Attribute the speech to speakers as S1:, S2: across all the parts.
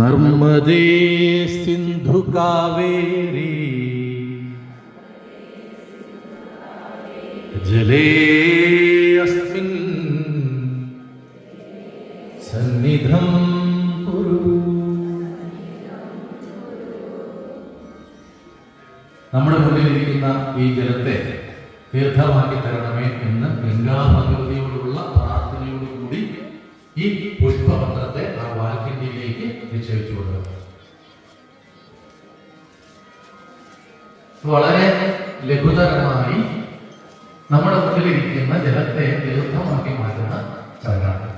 S1: നർമ്മദേ സിന്ധു കാവേരി ജലേ അസ്മിൻ സന്നിധം കുരു. നമ്മുടെ മുന്നിലിരിക്കുന്ന ഈ ജലത്തെ തീർത്ഥമാക്കി തരണമേ എന്ന് ഗംഗാ ഭഗവതിയോടുള്ള പ്രാർത്ഥനയോടുകൂടി ഈ പുഷ്പപത്രത്തെ ആ വാൽക്കണ്ടിയിലേക്ക് നിക്ഷേപിച്ചു കൊടുക്കുക. വളരെ ലഘുതരമായി നമ്മുടെ മുന്നിലിരിക്കുന്ന ജലത്തെ തീർത്ഥമാക്കി മാറ്റുന്ന ചടങ്ങാണ്.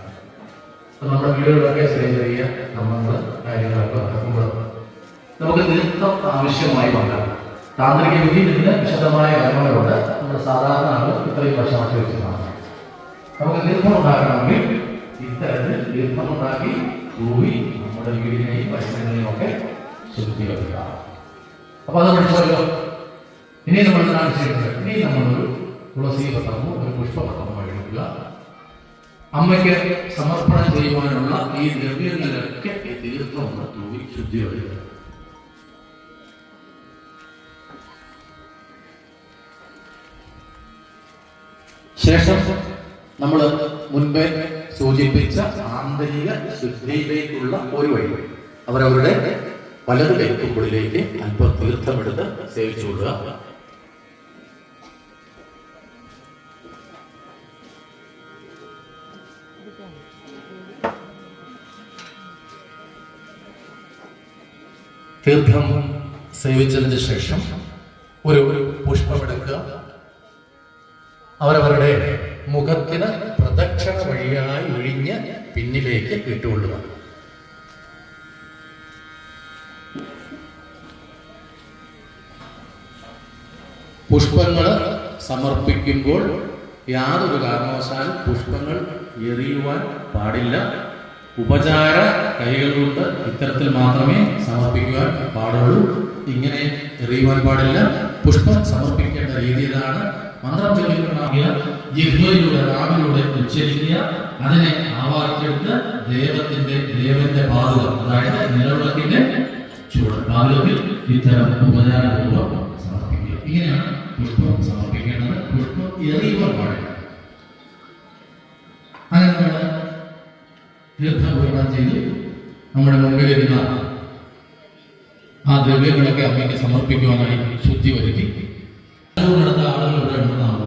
S1: നമ്മുടെ വീടുകളൊക്കെ ചെറിയ ചെറിയ നമ്മൾ കാര്യങ്ങളൊക്കെ നടക്കുമ്പോൾ നമുക്ക് തീർത്ഥം ആവശ്യമായി വന്നാൽ താന്ത്രിക വിധിയിൽ നിന്ന് വിശദമായ കാര്യങ്ങളുണ്ട്. നമ്മുടെ സാധാരണ ആളുകൾ ഇത്രയും വർഷമാക്കി വെച്ചതാണ്. നമുക്ക് തീർത്ഥം ഉണ്ടാക്കണമെങ്കിൽ ഇത്തരത്തിൽ തീർത്ഥമുണ്ടാക്കി ഭൂമി നമ്മുടെ വീടിനെയും പരിസരങ്ങളെയും ഒക്കെ ശുദ്ധീകരിക്കാം. അപ്പൊ അത് പഠിച്ചല്ലോ. ഇനി നമ്മൾ എന്താണ് ചെയ്യുന്നത്? ഇനി നമ്മളൊരു തുളസി പത്രമോ ഒരു പുഷ്പപത്രമോ എടുക്കുക. അമ്മയ്ക്ക് സമർപ്പണം ചെയ്യുവാനുള്ള ഈ ദ്രവ്യങ്ങളിലൊക്കെ ഈ തീർത്ഥം ഒന്ന് തൂവി ശുദ്ധീകരിക്കുക. ശേഷം നമ്മൾ മുൻപേ സൂചിപ്പിച്ച ആന്തരിക ശുദ്ധിയിലേക്കുള്ള ഒരു വഴി അവരവരുടെ വലത് കൈക്കുള്ളിലേക്ക് അല്പം തീർത്ഥമെടുത്ത് സേവിച്ചുകൊള്ളുക. തീർത്ഥം സേവിച്ചതിന് ശേഷം ഒരു പുഷ്പമെടുക്കുക. അവരവരുടെ മുഖത്തിന് പ്രദക്ഷിണ വഴിയായി ഒഴിഞ്ഞ് പിന്നിലേക്ക് ഇട്ടുകൊള്ളുക. പുഷ്പങ്ങൾ സമർപ്പിക്കുമ്പോൾ യാതൊരു കാരണവശാലും പുഷ്പങ്ങൾ എറിയുവാൻ പാടില്ല. ഉപചാര കൈകൾ കൊണ്ട് ഇത്തരത്തിൽ മാത്രമേ സമർപ്പിക്കുവാൻ പാടുള്ളൂ. ഇങ്ങനെ എറിയുവാൻ പാടില്ല. പുഷ്പം സമർപ്പിക്കേണ്ട രീതി ഇതാണ്. മന്ത്രം ചൊല്ലിക്കൊണ്ടാകിയ ജിഹ്വയിലൂടെ നാവിലൂടെ ഉച്ചരിക്കുക. അതിനെ ആവാഹിച്ചെടുത്ത് ദേവന്റെ പാതുകം, അതായത് നിലവിളക്കിന്റെ ചൂട് പാതുകത്തിൽ ഇത്തരം ഉപചാരപൂർവ്വം സമർപ്പിക്കുക. ഇങ്ങനെയാണ് പുഷ്പം സമർപ്പിക്കേണ്ടത്. പുഷ്പം എറിയുവാൻ പാടില്ല. അങ്ങനെ നമ്മൾ തീർത്ഥപൂർണ്ണം ചെയ്ത് നമ്മുടെ മുമ്പിലിരുന്ന ആ ദ്രവ്യങ്ങളൊക്കെ അമ്മയ്ക്ക് സമർപ്പിക്കുവാനായി ശുദ്ധി വരുത്തി. നടന്ന ആളുകൾ ഇവിടെ ഉണ്ടെന്നാണ്